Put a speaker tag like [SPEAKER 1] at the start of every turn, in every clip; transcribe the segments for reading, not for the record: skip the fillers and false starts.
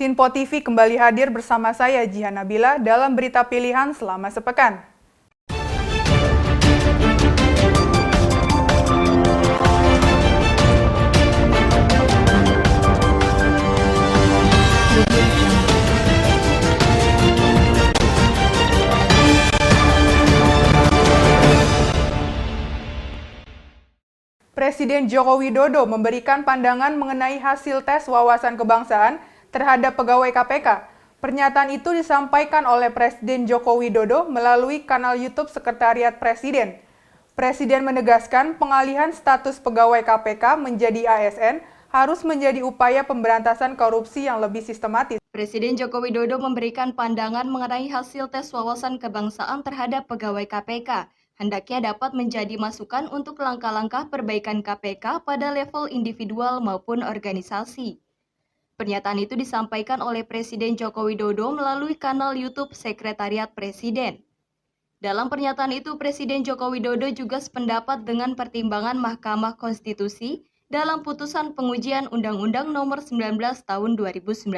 [SPEAKER 1] Sinpo TV kembali hadir bersama saya Jihan Nabila dalam berita pilihan selama sepekan. Presiden Joko Widodo memberikan pandangan mengenai hasil tes wawasan kebangsaan terhadap pegawai KPK. Pernyataan itu disampaikan oleh Presiden Joko Widodo melalui kanal YouTube Sekretariat Presiden. Presiden menegaskan pengalihan status pegawai KPK menjadi ASN harus menjadi upaya pemberantasan korupsi yang lebih sistematis.
[SPEAKER 2] Presiden Joko Widodo memberikan pandangan mengenai hasil tes wawasan kebangsaan terhadap pegawai KPK. Hendaknya dapat menjadi masukan untuk langkah-langkah perbaikan KPK pada level individual maupun organisasi. Pernyataan itu disampaikan oleh Presiden Joko Widodo melalui kanal YouTube Sekretariat Presiden. Dalam pernyataan itu, Presiden Joko Widodo juga sependapat dengan pertimbangan Mahkamah Konstitusi dalam putusan pengujian Undang-Undang Nomor 19 Tahun 2019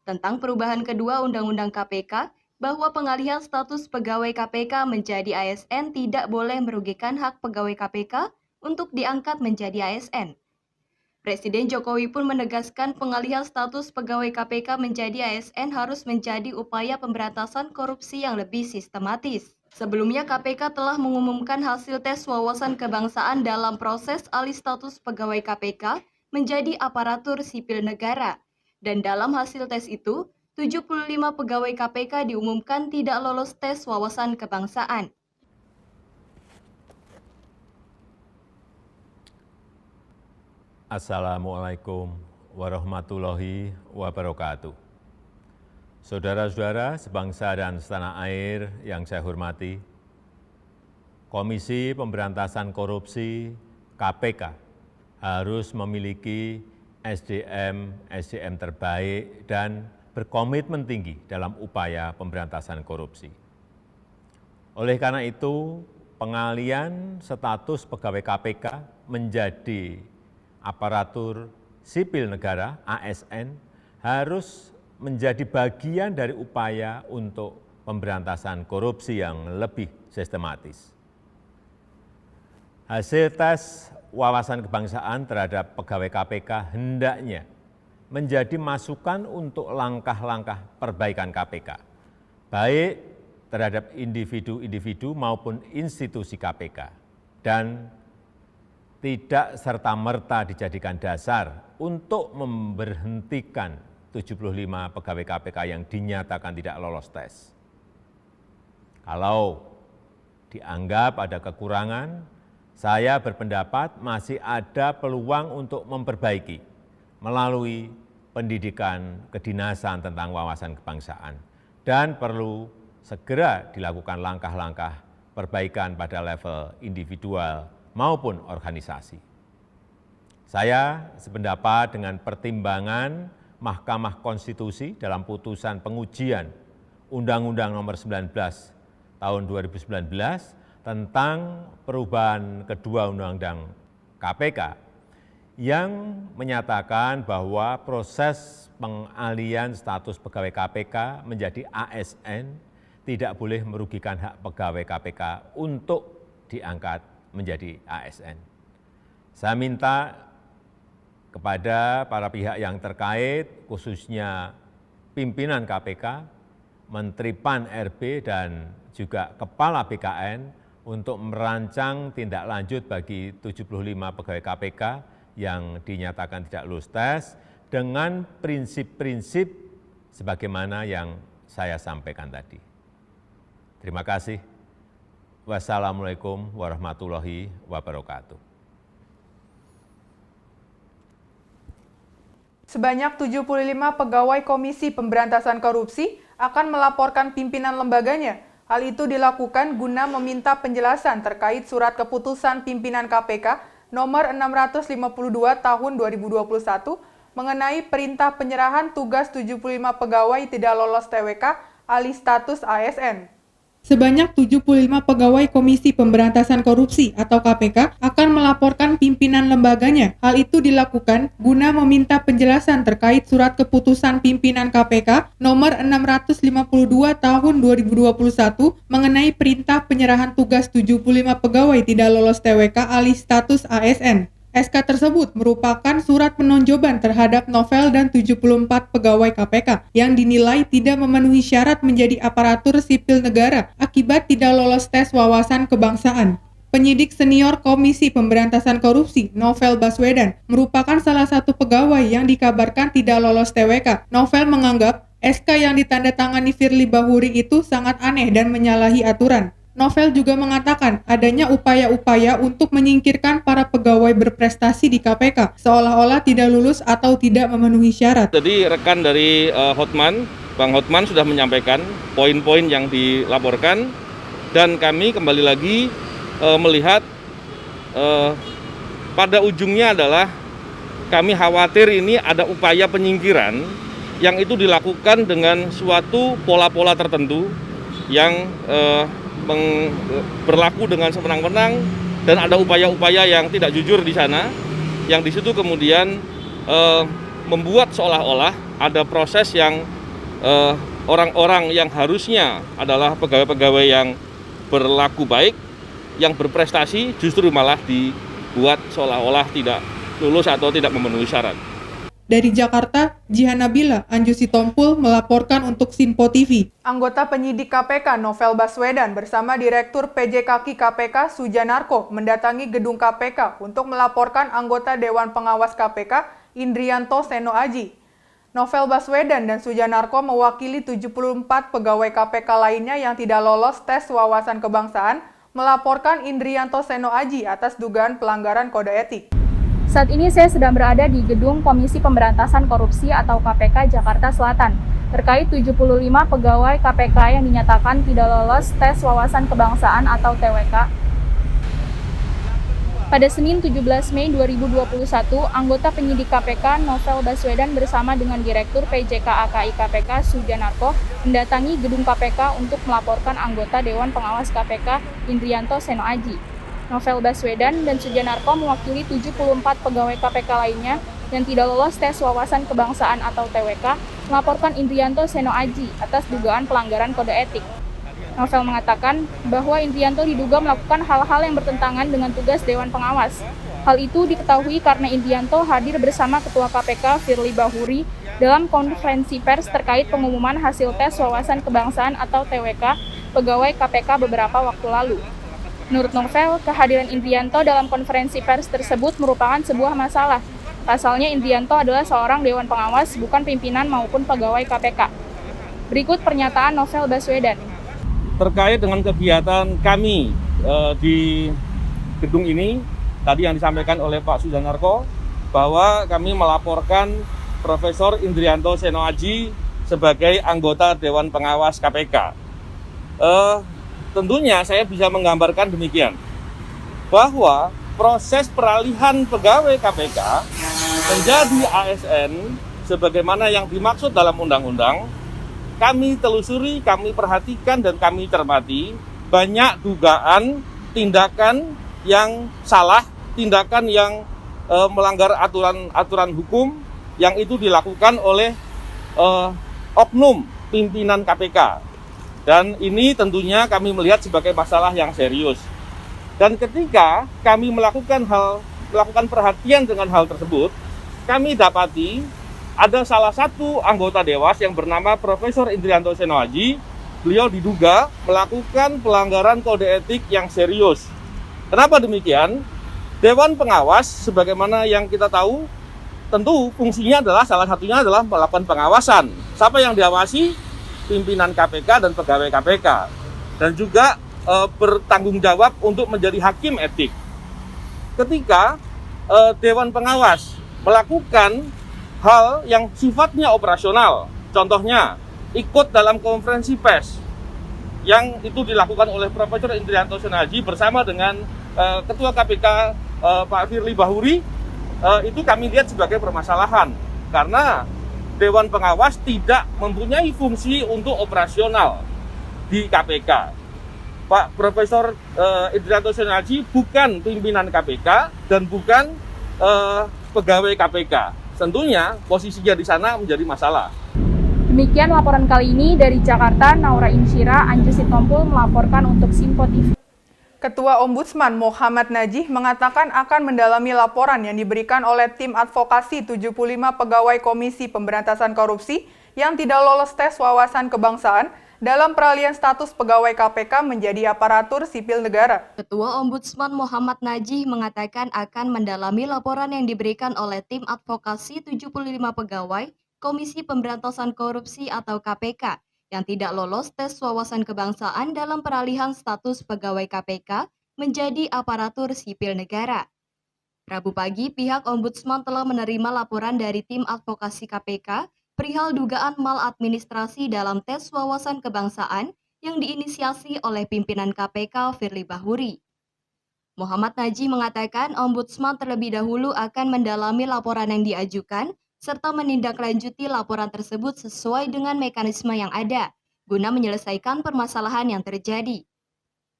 [SPEAKER 2] tentang perubahan kedua Undang-Undang KPK bahwa pengalihan status pegawai KPK menjadi ASN tidak boleh merugikan hak pegawai KPK untuk diangkat menjadi ASN. Presiden Jokowi pun menegaskan pengalihan status pegawai KPK menjadi ASN harus menjadi upaya pemberantasan korupsi yang lebih sistematis. Sebelumnya KPK telah mengumumkan hasil tes wawasan kebangsaan dalam proses alih status pegawai KPK menjadi aparatur sipil negara. Dan dalam hasil tes itu, 75 pegawai KPK diumumkan tidak lolos tes wawasan kebangsaan.
[SPEAKER 3] Assalamualaikum warahmatullahi wabarakatuh. Saudara-saudara sebangsa dan setanah air yang saya hormati, Komisi Pemberantasan Korupsi KPK harus memiliki SDM terbaik dan berkomitmen tinggi dalam upaya pemberantasan korupsi. Oleh karena itu, pengalihan status pegawai KPK menjadi aparatur sipil negara (ASN) harus menjadi bagian dari upaya untuk pemberantasan korupsi yang lebih sistematis. Hasil tes wawasan kebangsaan terhadap pegawai KPK hendaknya menjadi masukan untuk langkah-langkah perbaikan KPK, baik terhadap individu-individu maupun institusi KPK, dan tidak serta-merta dijadikan dasar untuk memberhentikan 75 pegawai KPK yang dinyatakan tidak lolos tes. Kalau dianggap ada kekurangan, saya berpendapat masih ada peluang untuk memperbaiki melalui pendidikan kedinasan tentang wawasan kebangsaan dan perlu segera dilakukan langkah-langkah perbaikan pada level individual maupun organisasi. Saya sependapat dengan pertimbangan Mahkamah Konstitusi dalam putusan pengujian Undang-Undang Nomor 19 Tahun 2019 tentang perubahan kedua Undang-Undang KPK yang menyatakan bahwa proses pengalihan status pegawai KPK menjadi ASN tidak boleh merugikan hak pegawai KPK untuk diangkat menjadi ASN. Saya minta kepada para pihak yang terkait, khususnya pimpinan KPK, Menteri Pan-RB, dan juga Kepala BKN untuk merancang tindak lanjut bagi 75 pegawai KPK yang dinyatakan tidak lulus tes dengan prinsip-prinsip sebagaimana yang saya sampaikan tadi. Terima kasih. Wassalamualaikum warahmatullahi wabarakatuh.
[SPEAKER 1] Sebanyak 75 pegawai Komisi Pemberantasan Korupsi akan melaporkan pimpinan lembaganya. Hal itu dilakukan guna meminta penjelasan terkait surat keputusan pimpinan KPK nomor 652 tahun 2021 mengenai perintah penyerahan tugas 75 pegawai tidak lolos TWK alih status ASN. Sebanyak 75 pegawai Komisi Pemberantasan Korupsi atau KPK akan melaporkan pimpinan lembaganya. Hal itu dilakukan guna meminta penjelasan terkait surat keputusan pimpinan KPK nomor 652 tahun 2021 mengenai perintah penyerahan tugas 75 pegawai tidak lolos TWK alih status ASN. SK tersebut merupakan surat penonjoban terhadap Novel dan 74 pegawai KPK yang dinilai tidak memenuhi syarat menjadi aparatur sipil negara akibat tidak lolos tes wawasan kebangsaan. Penyidik senior Komisi Pemberantasan Korupsi, Novel Baswedan, merupakan salah satu pegawai yang dikabarkan tidak lolos TWK. Novel menganggap SK yang ditandatangani Firly Bahuri itu sangat aneh dan menyalahi aturan. Novel juga mengatakan adanya upaya-upaya untuk menyingkirkan para pegawai berprestasi di KPK, seolah-olah tidak lulus atau tidak memenuhi syarat.
[SPEAKER 4] Jadi rekan dari Bang Hotman sudah menyampaikan poin-poin yang dilaporkan, dan kami kembali lagi melihat pada ujungnya adalah kami khawatir ini ada upaya penyingkiran yang itu dilakukan dengan suatu pola-pola tertentu yang berlaku dengan sewenang-wenang, dan ada upaya-upaya yang tidak jujur di sana, yang di situ kemudian membuat seolah-olah ada proses yang orang-orang yang harusnya adalah pegawai-pegawai yang berlaku baik, yang berprestasi, justru malah dibuat seolah-olah tidak lulus atau tidak memenuhi syarat.
[SPEAKER 1] Dari Jakarta, Jihan Nabila, Anju Sitompul melaporkan untuk Sinpo TV. Anggota penyidik KPK Novel Baswedan bersama Direktur PJKK KPK Sujanarko mendatangi gedung KPK untuk melaporkan anggota Dewan Pengawas KPK Indrianto Seno Aji. Novel Baswedan dan Sujanarko mewakili 74 pegawai KPK lainnya yang tidak lolos tes wawasan kebangsaan melaporkan Indrianto Seno Aji atas dugaan pelanggaran kode etik.
[SPEAKER 5] Saat ini saya sedang berada di gedung Komisi Pemberantasan Korupsi atau KPK Jakarta Selatan terkait 75 pegawai KPK yang dinyatakan tidak lolos tes wawasan kebangsaan atau TWK. Pada Senin 17 Mei 2021, anggota penyidik KPK Novel Baswedan bersama dengan Direktur PJKAKI KPK Sujanarko mendatangi gedung KPK untuk melaporkan anggota Dewan Pengawas KPK Indrianto Seno Aji. Novel Baswedan dan Sujanarko mewakili 74 pegawai KPK lainnya yang tidak lolos tes wawasan kebangsaan atau TWK melaporkan Indrianto Seno Aji atas dugaan pelanggaran kode etik. Novel mengatakan bahwa Indrianto diduga melakukan hal-hal yang bertentangan dengan tugas Dewan Pengawas. Hal itu diketahui karena Indrianto hadir bersama Ketua KPK Firly Bahuri dalam konferensi pers terkait pengumuman hasil tes wawasan kebangsaan atau TWK pegawai KPK beberapa waktu lalu. Menurut Novel, kehadiran Indrianto dalam konferensi pers tersebut merupakan sebuah masalah. Pasalnya Indrianto adalah seorang Dewan Pengawas, bukan pimpinan maupun pegawai KPK. Berikut pernyataan Novel Baswedan.
[SPEAKER 4] Terkait dengan kegiatan kami di gedung ini, tadi yang disampaikan oleh Pak Sujanarko, bahwa kami melaporkan Profesor Indrianto Seno Aji sebagai anggota Dewan Pengawas KPK. Tentunya saya bisa menggambarkan demikian, bahwa proses peralihan pegawai KPK menjadi ASN sebagaimana yang dimaksud dalam undang-undang, kami telusuri, kami perhatikan, dan kami cermati banyak dugaan tindakan yang salah, tindakan yang melanggar aturan hukum yang itu dilakukan oleh oknum pimpinan KPK. Dan ini tentunya kami melihat sebagai masalah yang serius. Dan ketika kami melakukan perhatian dengan hal tersebut, kami dapati ada salah satu anggota Dewas yang bernama Profesor Indrianto Seno Aji. Beliau diduga melakukan pelanggaran kode etik yang serius. Kenapa demikian? Dewan Pengawas, sebagaimana yang kita tahu, tentu fungsinya adalah salah satunya adalah melakukan pengawasan. Siapa yang diawasi? Pimpinan KPK dan pegawai KPK, dan juga bertanggung jawab untuk menjadi hakim etik. Ketika Dewan Pengawas melakukan hal yang sifatnya operasional, contohnya ikut dalam konferensi pers yang itu dilakukan oleh Profesor Indrianto Seno Aji bersama dengan Ketua KPK Pak Firly Bahuri, itu kami lihat sebagai permasalahan karena Dewan Pengawas tidak mempunyai fungsi untuk operasional di KPK. Pak Profesor Indrianto Senoaji bukan pimpinan KPK dan bukan pegawai KPK. Tentunya posisinya di sana menjadi masalah.
[SPEAKER 5] Demikian laporan kali ini dari Jakarta, Naura Insyira, Anjus Sitompul melaporkan untuk Simpo TV.
[SPEAKER 1] Ketua Ombudsman Muhammad Najih mengatakan akan mendalami laporan yang diberikan oleh tim advokasi 75 pegawai Komisi Pemberantasan Korupsi yang tidak lolos tes wawasan kebangsaan dalam peralihan status pegawai KPK menjadi aparatur sipil negara.
[SPEAKER 2] Ketua Ombudsman Muhammad Najih mengatakan akan mendalami laporan yang diberikan oleh tim advokasi 75 pegawai Komisi Pemberantasan Korupsi atau KPK yang tidak lolos tes wawasan kebangsaan dalam peralihan status pegawai KPK menjadi aparatur sipil negara. Rabu pagi, pihak Ombudsman telah menerima laporan dari tim advokasi KPK perihal dugaan maladministrasi dalam tes wawasan kebangsaan yang diinisiasi oleh pimpinan KPK Firly Bahuri. Muhammad Najih mengatakan Ombudsman terlebih dahulu akan mendalami laporan yang diajukan serta menindaklanjuti laporan tersebut sesuai dengan mekanisme yang ada, guna menyelesaikan permasalahan yang terjadi.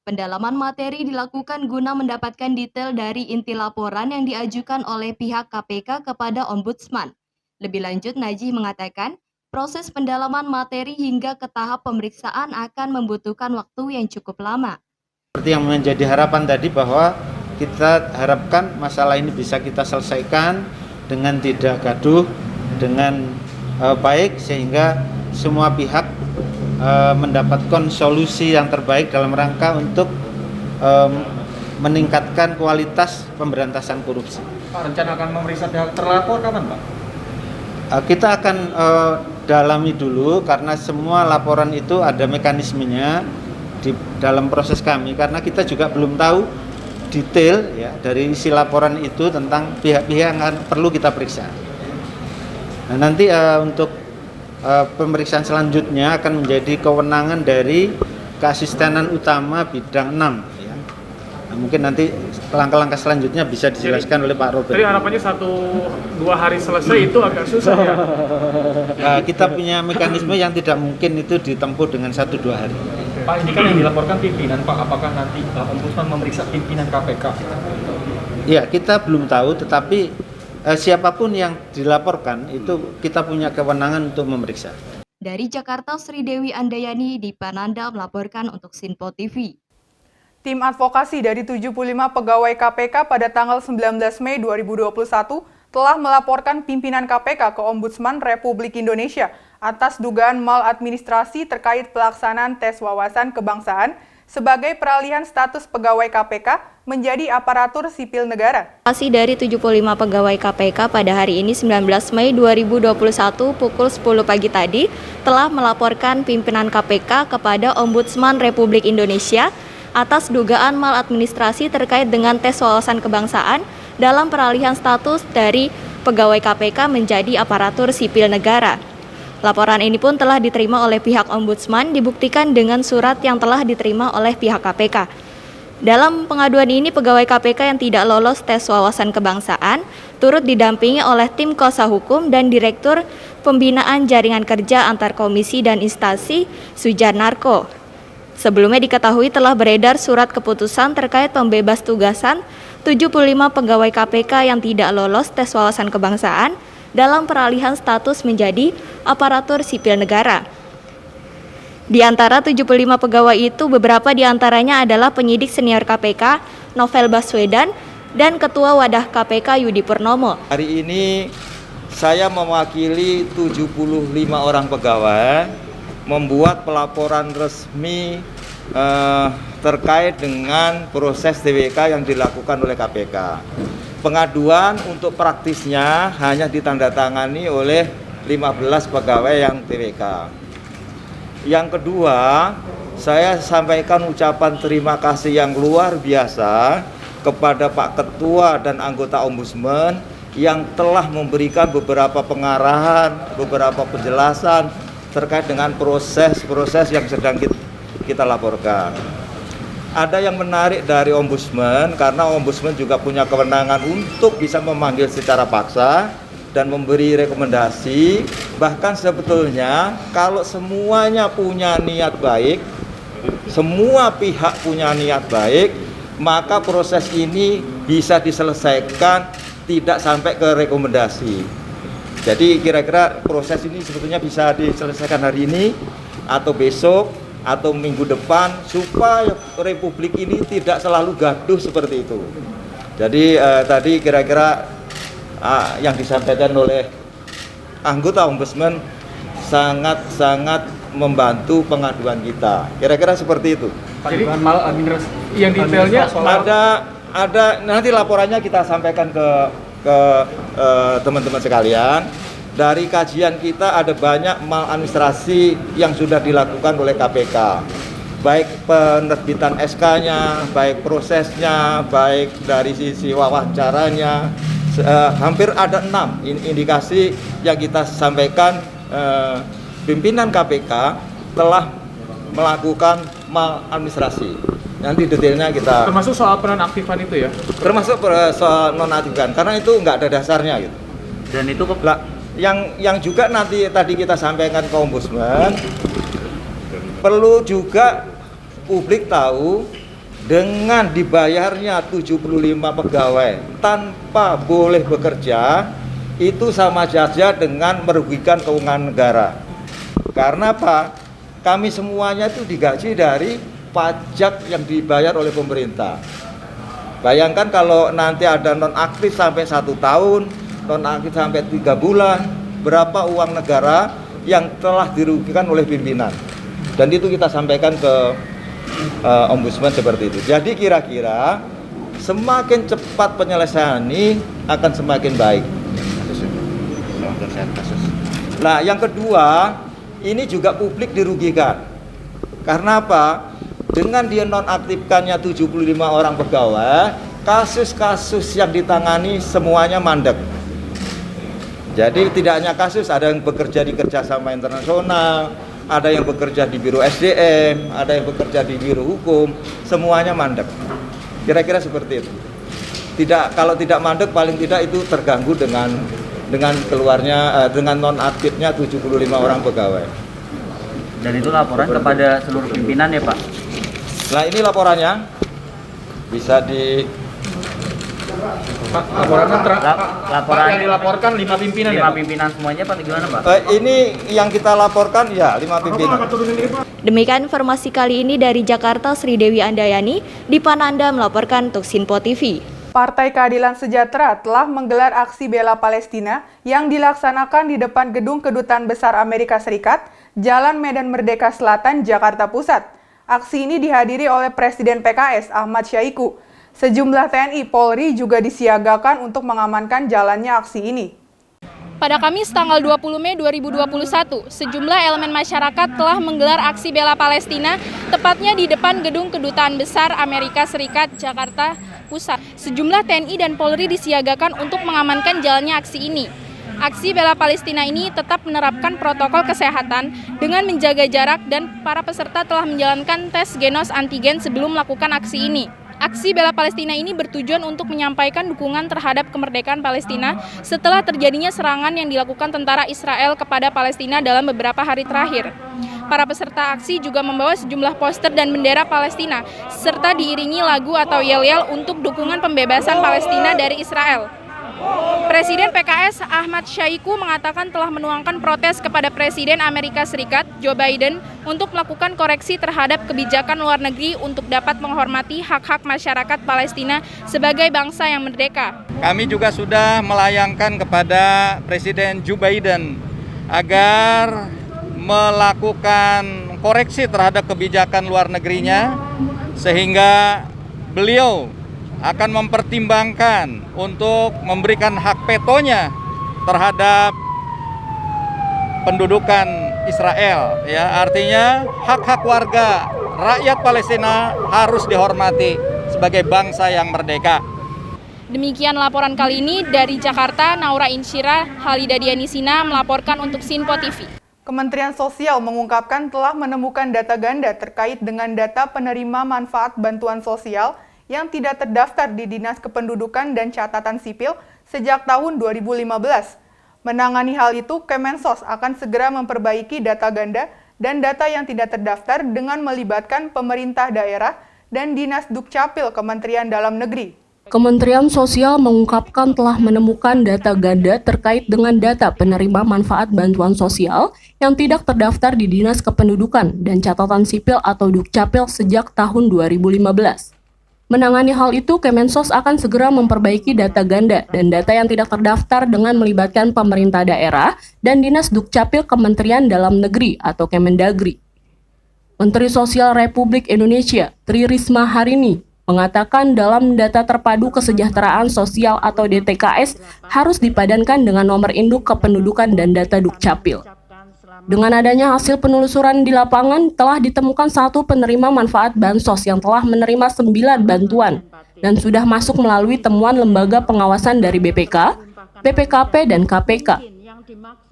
[SPEAKER 2] Pendalaman materi dilakukan guna mendapatkan detail dari inti laporan yang diajukan oleh pihak KPK kepada Ombudsman. Lebih lanjut, Najih mengatakan, proses pendalaman materi hingga ke tahap pemeriksaan akan membutuhkan waktu yang cukup lama.
[SPEAKER 6] Seperti yang menjadi harapan tadi bahwa kita harapkan masalah ini bisa kita selesaikan dengan tidak gaduh, dengan baik sehingga semua pihak mendapatkan solusi yang terbaik dalam rangka untuk meningkatkan kualitas pemberantasan korupsi.
[SPEAKER 7] Pak, rencana akan memeriksa pihak terlapor kapan, Pak?
[SPEAKER 6] Kita akan dalami dulu karena semua laporan itu ada mekanismenya di dalam proses kami, karena kita juga belum tahu detail ya dari isi laporan itu tentang pihak-pihak yang perlu kita periksa. Nah, nanti untuk pemeriksaan selanjutnya akan menjadi kewenangan dari Keasistenan Utama Bidang 6 ya. Nah, mungkin nanti langkah-langkah selanjutnya bisa dijelaskan oleh Pak Robert.
[SPEAKER 7] Jadi harapannya 1-2 hari selesai itu agak susah ya.
[SPEAKER 6] Kita punya mekanisme yang tidak mungkin itu ditempuh dengan 1-2 hari.
[SPEAKER 7] Pak, ini kan yang dilaporkan pimpinan, Pak. Apakah nanti Ombudsman memeriksa pimpinan KPK?
[SPEAKER 6] Ya, kita belum tahu, tetapi siapapun yang dilaporkan itu kita punya kewenangan untuk memeriksa.
[SPEAKER 2] Dari Jakarta, Sri Dewi Andayani di Pananda melaporkan untuk Simpo TV.
[SPEAKER 1] Tim advokasi dari 75 pegawai KPK pada tanggal 19 Mei 2021 telah melaporkan pimpinan KPK ke Ombudsman Republik Indonesia atas dugaan maladministrasi terkait pelaksanaan tes wawasan kebangsaan sebagai peralihan status pegawai KPK menjadi aparatur sipil negara.
[SPEAKER 8] Advokasi dari 75 pegawai KPK pada hari ini 19 Mei 2021 pukul 10 pagi tadi telah melaporkan pimpinan KPK kepada Ombudsman Republik Indonesia atas dugaan maladministrasi terkait dengan tes wawasan kebangsaan dalam peralihan status dari pegawai KPK menjadi aparatur sipil negara. Laporan ini pun telah diterima oleh pihak Ombudsman, dibuktikan dengan surat yang telah diterima oleh pihak KPK. Dalam pengaduan ini, pegawai KPK yang tidak lolos tes wawasan kebangsaan turut didampingi oleh tim kuasa hukum dan Direktur Pembinaan Jaringan Kerja Antar Komisi dan Instansi Sujanarko. Sebelumnya diketahui telah beredar surat keputusan terkait pembebas tugasan 75 pegawai KPK yang tidak lolos tes wawasan kebangsaan dalam peralihan status menjadi aparatur sipil negara. Di antara 75 pegawai itu, beberapa di antaranya adalah penyidik senior KPK Novel Baswedan dan Ketua Wadah KPK Yudi Purnomo.
[SPEAKER 9] Hari ini saya mewakili 75 orang pegawai membuat pelaporan resmi terkait dengan proses TWK yang dilakukan oleh KPK. Pengaduan untuk praktisnya hanya ditandatangani oleh 15 pegawai yang TWK. Yang kedua, saya sampaikan ucapan terima kasih yang luar biasa kepada Pak Ketua dan anggota Ombudsman yang telah memberikan beberapa pengarahan, beberapa penjelasan terkait dengan proses-proses yang sedang kita laporkan. Ada yang menarik dari Ombudsman karena Ombudsman juga punya kewenangan untuk bisa memanggil secara paksa dan memberi rekomendasi. Bahkan sebetulnya kalau semuanya punya niat baik, semua pihak punya niat baik, maka proses ini bisa diselesaikan tidak sampai ke rekomendasi. Jadi kira-kira proses ini sebetulnya bisa diselesaikan hari ini atau besok atau minggu depan supaya Republik ini tidak selalu gaduh seperti itu. Jadi tadi kira-kira yang disampaikan oleh anggota Ombudsman sangat-sangat membantu pengaduan kita. Kira-kira seperti itu.
[SPEAKER 7] Jadi yang detailnya
[SPEAKER 9] ada nanti laporannya kita sampaikan ke teman-teman sekalian. Dari kajian kita ada banyak maladministrasi yang sudah dilakukan oleh KPK. Baik penerbitan SK-nya, baik prosesnya, baik dari sisi wawancaranya. Hampir ada 6 indikasi yang kita sampaikan pimpinan KPK telah melakukan maladministrasi. Nanti detailnya kita
[SPEAKER 7] termasuk soal penonaktifan itu ya?
[SPEAKER 9] Termasuk soal nonaktifan, karena itu nggak ada dasarnya gitu.
[SPEAKER 7] Dan itu
[SPEAKER 9] yang juga nanti tadi kita sampaikan ke Ombudsman, perlu juga publik tahu dengan dibayarnya 75 pegawai tanpa boleh bekerja itu sama saja dengan merugikan keuangan negara. Karena apa? Kami semuanya itu digaji dari pajak yang dibayar oleh pemerintah. Bayangkan kalau nanti ada nonaktif sampai 1 tahun, nonaktif sampai 3 bulan, berapa uang negara yang telah dirugikan oleh pimpinan. Dan itu kita sampaikan ke Ombudsman seperti itu. Jadi kira-kira semakin cepat penyelesaian ini akan semakin baik. Nah, yang kedua, ini juga publik dirugikan. Karena apa? Dengan dia nonaktifkannya 75 orang pegawai, kasus-kasus yang ditangani semuanya mandek. Jadi tidak hanya kasus, ada yang bekerja di kerjasama internasional, ada yang bekerja di Biro SDM, ada yang bekerja di Biro Hukum, semuanya mandek. Kira-kira seperti itu. Kalau tidak mandek, paling tidak itu terganggu dengan keluarnya dengan nonaktifnya 75 orang pegawai.
[SPEAKER 10] Dan itu laporan kepada seluruh pimpinan ya Pak?
[SPEAKER 9] Nah ini laporannya bisa di
[SPEAKER 7] laporan yang dilaporkan 5 pimpinan
[SPEAKER 10] 5 pimpinan semuanya Pak, gimana Pak?
[SPEAKER 9] Ini yang kita laporkan ya 5 pimpinan.
[SPEAKER 8] Demikian informasi kali ini dari Jakarta, Sri Dewi Andayani, di Pananda melaporkan untuk Sinpo TV.
[SPEAKER 1] Partai Keadilan Sejahtera telah menggelar aksi bela Palestina yang dilaksanakan di depan Gedung Kedutaan Besar Amerika Serikat, Jalan Medan Merdeka Selatan, Jakarta Pusat. Aksi ini dihadiri oleh Presiden PKS Ahmad Syaiqo. Sejumlah TNI Polri juga disiagakan untuk mengamankan jalannya aksi ini.
[SPEAKER 5] Pada Kamis tanggal 20 Mei 2021, sejumlah elemen masyarakat telah menggelar aksi bela Palestina, tepatnya di depan Gedung Kedutaan Besar Amerika Serikat, Jakarta Pusat. Sejumlah TNI dan Polri disiagakan untuk mengamankan jalannya aksi ini. Aksi bela Palestina ini tetap menerapkan protokol kesehatan dengan menjaga jarak dan para peserta telah menjalankan tes genos antigen sebelum melakukan aksi ini. Aksi bela Palestina ini bertujuan untuk menyampaikan dukungan terhadap kemerdekaan Palestina setelah terjadinya serangan yang dilakukan tentara Israel kepada Palestina dalam beberapa hari terakhir. Para peserta aksi juga membawa sejumlah poster dan bendera Palestina, serta diiringi lagu atau yel-yel untuk dukungan pembebasan Palestina dari Israel. Presiden PKS Ahmad Syaiqo mengatakan telah menuangkan protes kepada Presiden Amerika Serikat Joe Biden untuk melakukan koreksi terhadap kebijakan luar negeri untuk dapat menghormati hak-hak masyarakat Palestina sebagai bangsa yang merdeka.
[SPEAKER 9] Kami juga sudah melayangkan kepada Presiden Joe Biden agar melakukan koreksi terhadap kebijakan luar negerinya sehingga beliau akan mempertimbangkan untuk memberikan hak vetonya terhadap pendudukan Israel. Ya, artinya hak-hak warga rakyat Palestina harus dihormati sebagai bangsa yang merdeka.
[SPEAKER 5] Demikian laporan kali ini dari Jakarta, Naura Insyira, Halida Dianisina melaporkan untuk Sinpo TV.
[SPEAKER 1] Kementerian Sosial mengungkapkan telah menemukan data ganda terkait dengan data penerima manfaat bantuan sosial yang tidak terdaftar di Dinas Kependudukan dan Catatan Sipil sejak tahun 2015. Menangani hal itu, Kemensos akan segera memperbaiki data ganda dan data yang tidak terdaftar dengan melibatkan pemerintah daerah dan Dinas Dukcapil Kementerian Dalam Negeri.
[SPEAKER 11] Kementerian Sosial mengungkapkan telah menemukan data ganda terkait dengan data penerima manfaat bantuan sosial yang tidak terdaftar di Dinas Kependudukan dan Catatan Sipil atau Dukcapil sejak tahun 2015. Menangani hal itu, Kemensos akan segera memperbaiki data ganda dan data yang tidak terdaftar dengan melibatkan pemerintah daerah dan Dinas Dukcapil Kementerian Dalam Negeri atau Kemendagri. Menteri Sosial Republik Indonesia, Tri Risma hari ini, mengatakan dalam data terpadu kesejahteraan sosial atau DTKS harus dipadankan dengan nomor induk kependudukan dan data Dukcapil. Dengan adanya hasil penelusuran di lapangan, telah ditemukan 1 penerima manfaat bansos yang telah menerima 9 bantuan dan sudah masuk melalui temuan lembaga pengawasan dari BPK, BPKP, dan KPK.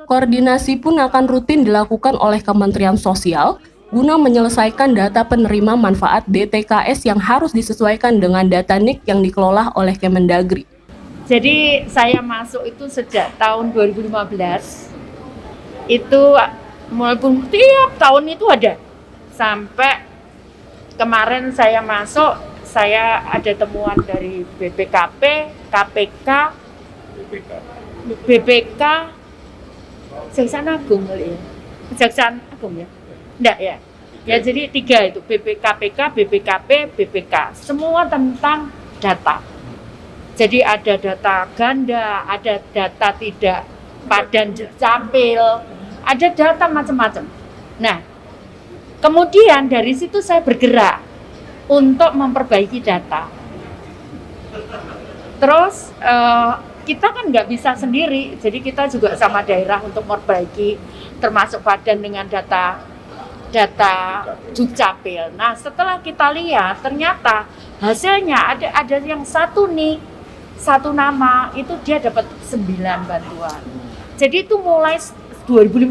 [SPEAKER 11] Koordinasi pun akan rutin dilakukan oleh Kementerian Sosial guna menyelesaikan data penerima manfaat DTKS yang harus disesuaikan dengan data NIK yang dikelola oleh Kemendagri.
[SPEAKER 12] Jadi saya masuk itu sejak tahun 2015, itu walaupun tiap tahun itu ada. Sampai kemarin saya masuk, saya ada temuan dari BPKP, KPK, BPK, Kejaksaan Agung kali ya, Kejaksaan Agung ya. Enggak ya. Ya jadi 3 itu, BPKPK, BPKP, BPK. Semua tentang data. Jadi ada data ganda, ada data tidak padan Dukcapil, ada data macam-macam. Nah, kemudian dari situ saya bergerak untuk memperbaiki data. Terus kita kan nggak bisa sendiri, jadi kita juga sama daerah untuk memperbaiki, termasuk padan dengan data Dukcapil. Nah, setelah kita lihat ternyata hasilnya ada yang satu nih, satu nama itu dia dapat 9 bantuan. Jadi itu mulai 2015,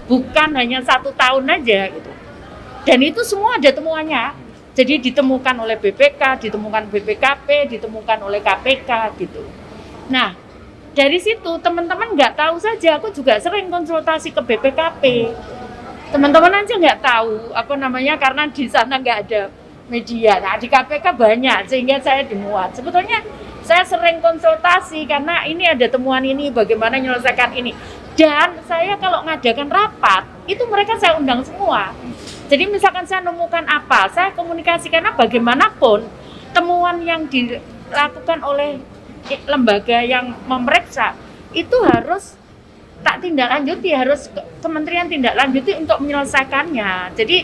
[SPEAKER 12] bukan hanya 1 tahun aja gitu. Dan itu semua ada temuannya. Jadi ditemukan oleh BPK, ditemukan BPKP, ditemukan oleh KPK gitu. Nah, dari situ teman-teman nggak tahu saja, aku juga sering konsultasi ke BPKP. Teman-teman aja nggak tahu karena di sana nggak ada media. Nah, di KPK banyak sehingga saya dimuat. Sebetulnya saya sering konsultasi karena ini ada temuan ini, bagaimana menyelesaikan ini. Dan saya kalau ngadakan rapat itu mereka saya undang semua. Jadi misalkan saya nemukan apa, saya komunikasi karena bagaimanapun temuan yang dilakukan oleh lembaga yang memeriksa itu harus tak tindak lanjuti, harus kementerian tindak lanjuti untuk menyelesaikannya. Jadi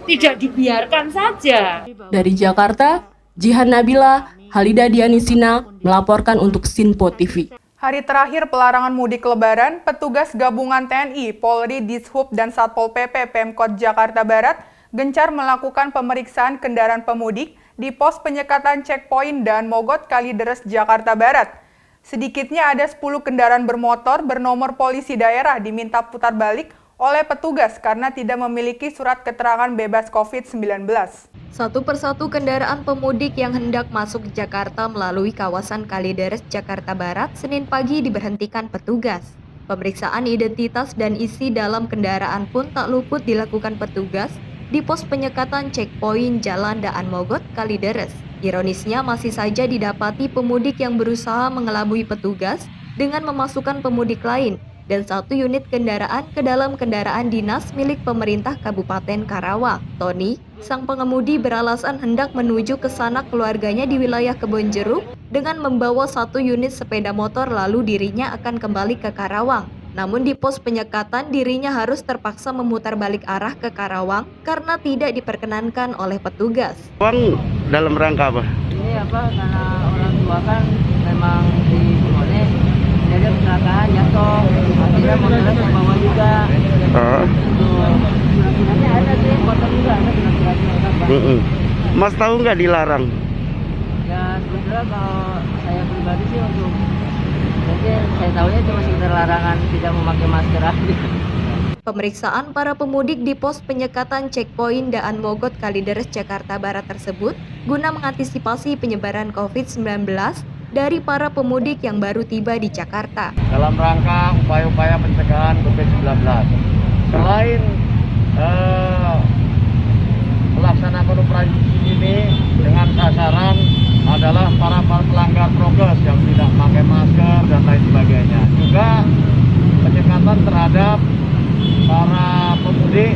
[SPEAKER 12] tidak dibiarkan saja.
[SPEAKER 11] Dari Jakarta, Jihan Nabila, Halida Dianisina melaporkan untuk Sinpo TV.
[SPEAKER 1] Hari terakhir pelarangan mudik Lebaran, petugas gabungan TNI, Polri, Dishub, dan Satpol PP Pemkot Jakarta Barat gencar melakukan pemeriksaan kendaraan pemudik di pos penyekatan checkpoint dan Mogot Kalideres, Jakarta Barat. Sedikitnya ada 10 kendaraan bermotor bernomor polisi daerah diminta putar balik oleh petugas karena tidak memiliki surat keterangan bebas COVID-19.
[SPEAKER 8] Satu persatu kendaraan pemudik yang hendak masuk Jakarta melalui kawasan Kalideres, Jakarta Barat, Senin pagi diberhentikan petugas. Pemeriksaan identitas dan isi dalam kendaraan pun tak luput dilakukan petugas di pos penyekatan checkpoint Jalan Daan Mogot, Kalideres. Ironisnya masih saja didapati pemudik yang berusaha mengelabui petugas dengan memasukkan pemudik lain dan 1 unit kendaraan ke dalam kendaraan dinas milik pemerintah Kabupaten Karawang. Tony, sang pengemudi beralasan hendak menuju ke sanak keluarganya di wilayah Kebonjeruk dengan membawa 1 unit sepeda motor lalu dirinya akan kembali ke Karawang. Namun di pos penyekatan dirinya harus terpaksa memutar balik arah ke Karawang karena tidak diperkenankan oleh petugas.
[SPEAKER 13] Uang dalam rangka apa?
[SPEAKER 14] Ini karena orang tua kan memang di Bone, jadi kecelakaan jatuh, akhirnya motornya saya bawa juga. Suratnya ada sih, motor juga ada suratnya.
[SPEAKER 13] Mas tahu nggak dilarang?
[SPEAKER 14] Ya sebetulnya kalau saya pribadi sih jadi saya tahunya cuma sekitar larangan tidak memakai masker aja.
[SPEAKER 8] Pemeriksaan para pemudik di pos penyekatan checkpoint Daan Mogot Kalideres, Jakarta Barat tersebut guna mengantisipasi penyebaran COVID-19 dari para pemudik yang baru tiba di Jakarta.
[SPEAKER 15] Dalam rangka upaya-upaya pencegahan COVID-19, Selain melaksanakan operasi ini dengan sasaran adalah para pelanggar prokes yang tidak pakai masker dan lain sebagainya. Juga penyekatan terhadap para pemudik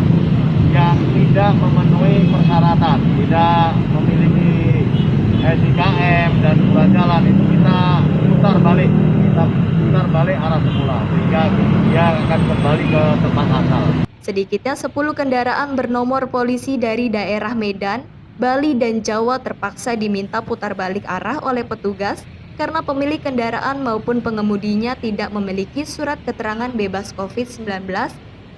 [SPEAKER 15] yang tidak memenuhi persyaratan, tidak memiliki SIKM dan surat jalan, itu kita putar balik arah semula sehingga dia akan kembali ke tempat asal.
[SPEAKER 8] Sedikitnya 10 kendaraan bernomor polisi dari daerah Medan, Bali, dan Jawa terpaksa diminta putar balik arah oleh petugas karena pemilik kendaraan maupun pengemudinya tidak memiliki surat keterangan bebas COVID-19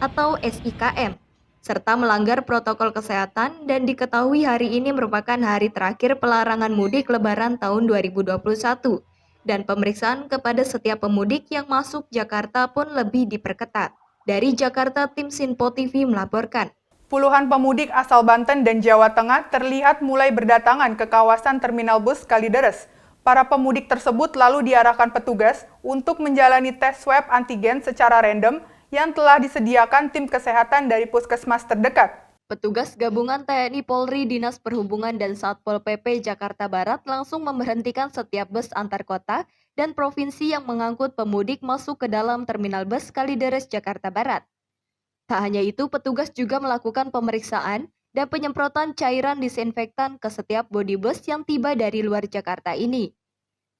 [SPEAKER 8] atau SIKM, serta melanggar protokol kesehatan, dan diketahui hari ini merupakan hari terakhir pelarangan mudik Lebaran tahun 2021. Dan pemeriksaan kepada setiap pemudik yang masuk Jakarta pun lebih diperketat. Dari Jakarta, tim Sinpo TV melaporkan.
[SPEAKER 1] Puluhan pemudik asal Banten dan Jawa Tengah terlihat mulai berdatangan ke kawasan terminal bus Kalideres. Para pemudik tersebut lalu diarahkan petugas untuk menjalani tes swab antigen secara random yang telah disediakan tim kesehatan dari puskesmas terdekat.
[SPEAKER 8] Petugas gabungan TNI Polri, Dinas Perhubungan, dan Satpol PP Jakarta Barat langsung memberhentikan setiap bus antar kota dan provinsi yang mengangkut pemudik masuk ke dalam terminal bus Kalideres, Jakarta Barat. Tak hanya itu, petugas juga melakukan pemeriksaan dan penyemprotan cairan disinfektan ke setiap bodi bus yang tiba dari luar Jakarta ini.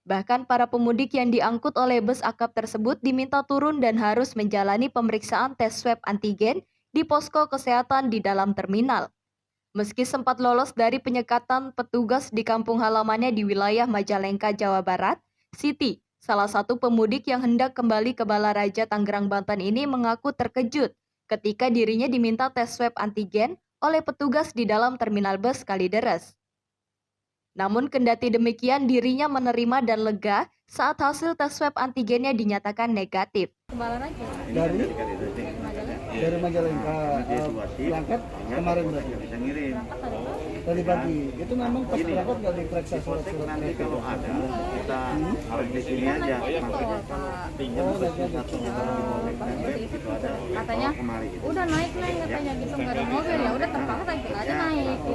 [SPEAKER 8] Bahkan para pemudik yang diangkut oleh bus akap tersebut diminta turun dan harus menjalani pemeriksaan tes swab antigen di posko kesehatan di dalam terminal. Meski sempat lolos dari penyekatan petugas di kampung halamannya di wilayah Majalengka, Jawa Barat, Siti, salah satu pemudik yang hendak kembali ke Balaraja, Tangerang, Banten ini mengaku terkejut ketika dirinya diminta tes swab antigen oleh petugas di dalam terminal bus Kalideres. Namun kendati demikian, dirinya menerima dan lega saat hasil tes swab antigennya dinyatakan negatif.
[SPEAKER 16] Dari Majalengka, berangkat kemarin berarti? Tadi pagi. Itu memang pas berangkat nggak diperiksa surat-suratnya?
[SPEAKER 13] Kalau ada, kita harus di sini aja.
[SPEAKER 5] Katanya, udah naik katanya gitu, nggak ada mobil, ya udah terpaksa kita aja naik gitu.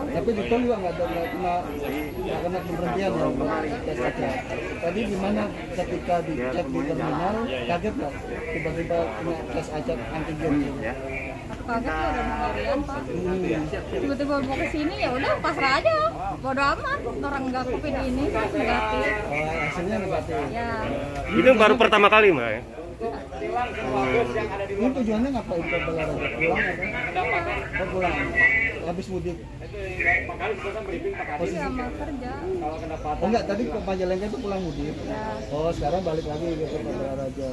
[SPEAKER 16] Tapi di tol juga nggak kena pemberhentian ya, tes aja. Tadi gimana ketika dicek di terminal, kaget nggak? Tiba-tiba kena tes aja antigen gitu.
[SPEAKER 5] Kaget ya, udah pengaruhan Pak. Tiba-tiba mau ke sini ya udah pasrah aja, bodo amat. Orang nggak covid ini negatif.
[SPEAKER 16] Hasilnya negatif.
[SPEAKER 5] Ya.
[SPEAKER 13] Itu baru pertama kali Mbak ya?
[SPEAKER 16] Ini tujuannya ngapain ke Balaraja? Pulang atau? Pulang. Habis mudik.
[SPEAKER 5] Posisi mau kerja.
[SPEAKER 16] Oh enggak, tadi ke Majalengka itu pulang mudik. Oh, sekarang balik lagi ke Balaraja.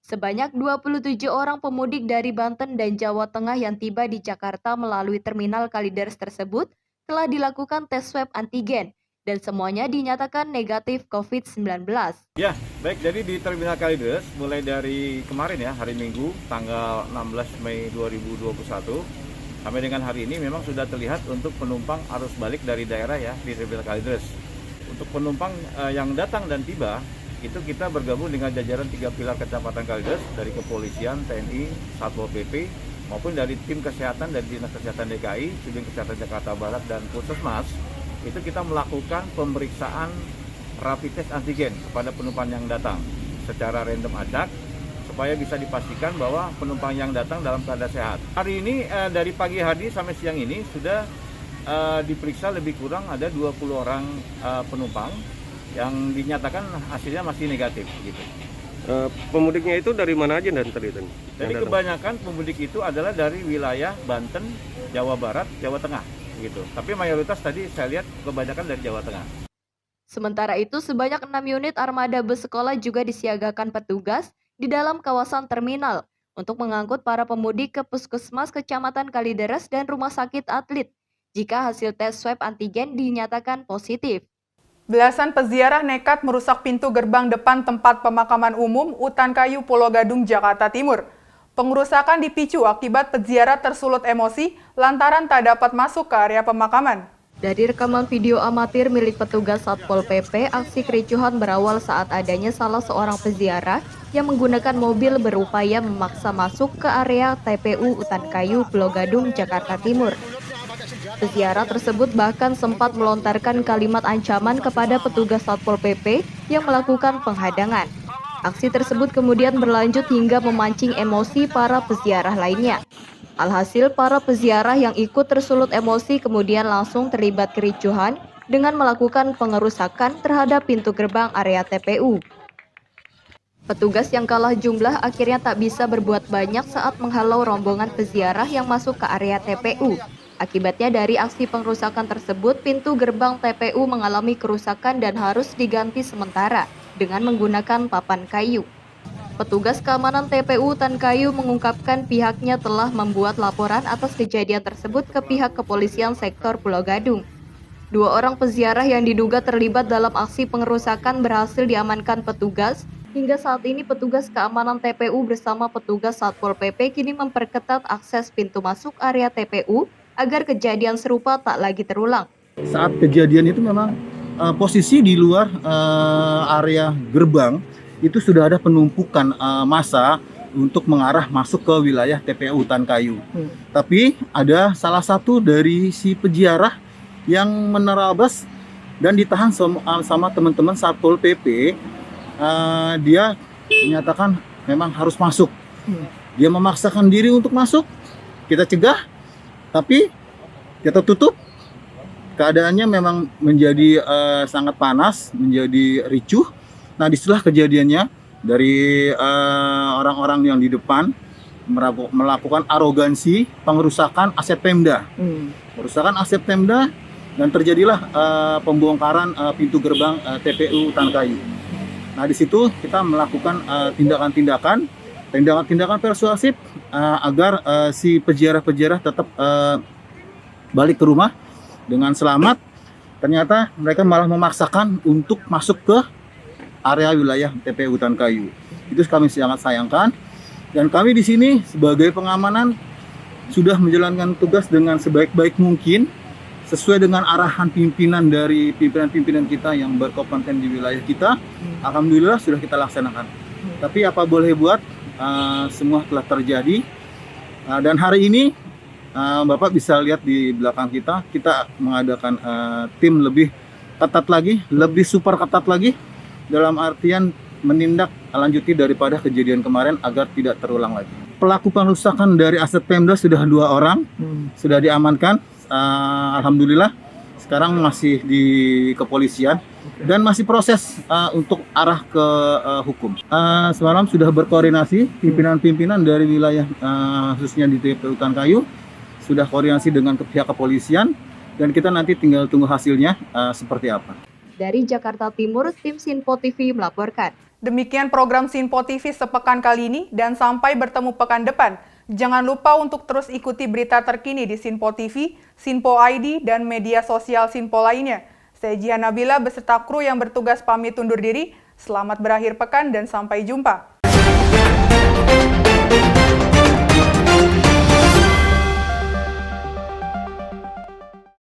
[SPEAKER 8] Sebanyak 27 orang pemudik dari Banten dan Jawa Tengah yang tiba di Jakarta melalui terminal Kalideres tersebut telah dilakukan tes swab antigen dan semuanya dinyatakan negatif COVID-19.
[SPEAKER 17] Ya, baik, jadi di terminal Kalideres mulai dari kemarin ya, hari Minggu tanggal 16 Mei 2021 sampai dengan hari ini memang sudah terlihat untuk penumpang arus balik dari daerah ya di terminal Kalideres. Untuk penumpang yang datang dan tiba itu kita bergabung dengan jajaran 3 pilar Kecamatan Kalideres dari kepolisian, TNI, Satpol PP maupun dari tim kesehatan dari Dinas Kesehatan DKI, Sudin Kesehatan Jakarta Barat dan Puskesmas. Itu kita melakukan pemeriksaan rapid test antigen kepada penumpang yang datang secara random acak supaya bisa dipastikan bahwa penumpang yang datang dalam keadaan sehat. Hari ini dari pagi hari sampai siang ini sudah diperiksa lebih kurang ada 20 orang penumpang yang dinyatakan hasilnya masih negatif gitu.
[SPEAKER 13] Pemudiknya itu dari mana aja dan tadi?
[SPEAKER 17] Jadi kebanyakan pemudik itu adalah dari wilayah Banten, Jawa Barat, Jawa Tengah gitu. Tapi mayoritas tadi saya lihat kebanyakan dari Jawa Tengah.
[SPEAKER 8] Sementara itu, sebanyak 6 unit armada bus sekolah juga disiagakan petugas di dalam kawasan terminal untuk mengangkut para pemudik ke Puskesmas Kecamatan Kalideres dan Rumah Sakit Atlet jika hasil tes swab antigen dinyatakan positif.
[SPEAKER 1] Belasan peziarah nekat merusak pintu gerbang depan tempat pemakaman umum Utan Kayu, Pulau Gadung, Jakarta Timur. Pengerusakan dipicu akibat peziarah tersulut emosi lantaran tak dapat masuk ke area pemakaman.
[SPEAKER 8] Dari rekaman video amatir milik petugas Satpol PP, aksi kericuhan berawal saat adanya salah seorang peziarah yang menggunakan mobil berupaya memaksa masuk ke area TPU Utan Kayu, Pulau Gadung, Jakarta Timur. Peziarah tersebut bahkan sempat melontarkan kalimat ancaman kepada petugas Satpol PP yang melakukan penghadangan. Aksi tersebut kemudian berlanjut hingga memancing emosi para peziarah lainnya. Alhasil, para peziarah yang ikut tersulut emosi kemudian langsung terlibat kericuhan dengan melakukan pengerusakan terhadap pintu gerbang area TPU. Petugas yang kalah jumlah akhirnya tak bisa berbuat banyak saat menghalau rombongan peziarah yang masuk ke area TPU. Akibatnya dari aksi pengerusakan tersebut, pintu gerbang TPU mengalami kerusakan dan harus diganti sementara dengan menggunakan papan kayu. Petugas keamanan TPU Utan Kayu mengungkapkan pihaknya telah membuat laporan atas kejadian tersebut ke pihak kepolisian sektor Pulau Gadung. 2 orang peziarah yang diduga terlibat dalam aksi pengerusakan berhasil diamankan petugas. Hingga saat ini petugas keamanan TPU bersama petugas Satpol PP kini memperketat akses pintu masuk area TPU agar kejadian serupa tak lagi terulang.
[SPEAKER 18] Saat kejadian itu memang posisi di luar area gerbang itu sudah ada penumpukan massa untuk mengarah masuk ke wilayah TPU Utan Kayu. Tapi ada salah satu dari si peziarah yang menerabas dan ditahan sama teman-teman Satpol PP. Dia menyatakan memang harus masuk. Dia memaksakan diri untuk masuk. Kita cegah, tapi kita tutup. Keadaannya memang menjadi sangat panas, menjadi ricuh. Nah, disitulah kejadiannya dari orang-orang yang di depan melakukan arogansi pengerusakan aset Pemda. Perusakan aset Pemda dan terjadilah pembongkaran pintu gerbang TPU Utan Kayu. Nah, di situ kita melakukan tindakan persuasif agar si peziarah-peziarah tetap balik ke rumah dengan selamat. Ternyata mereka malah memaksakan untuk masuk ke area wilayah TPU Utan Kayu. Itu kami sangat sayangkan. Dan kami di sini sebagai pengamanan sudah menjalankan tugas dengan sebaik-baik mungkin, sesuai dengan arahan pimpinan dari pimpinan-pimpinan kita yang berkompeten di wilayah kita. Alhamdulillah sudah kita laksanakan. Tapi apa boleh buat, semua telah terjadi. Dan hari ini Bapak bisa lihat di belakang kita mengadakan tim lebih ketat lagi, lebih super ketat lagi, dalam artian menindak lanjuti daripada kejadian kemarin agar tidak terulang lagi. Pelaku pengerusakan dari aset Pemda sudah 2 orang, sudah diamankan. Alhamdulillah sekarang masih di kepolisian dan masih proses untuk arah ke hukum. Semalam sudah berkoordinasi pimpinan-pimpinan dari wilayah khususnya di TPU Utan Kayu, sudah koordinasi dengan pihak kepolisian dan kita nanti tinggal tunggu hasilnya seperti apa.
[SPEAKER 8] Dari Jakarta Timur, tim Sinpo TV melaporkan.
[SPEAKER 1] Demikian program Sinpo TV sepekan kali ini dan sampai bertemu pekan depan. Jangan lupa untuk terus ikuti berita terkini di Sinpo TV, Sinpo ID, dan media sosial Sinpo lainnya. Saya Jihan Nabila beserta kru yang bertugas pamit undur diri. Selamat berakhir pekan dan sampai jumpa.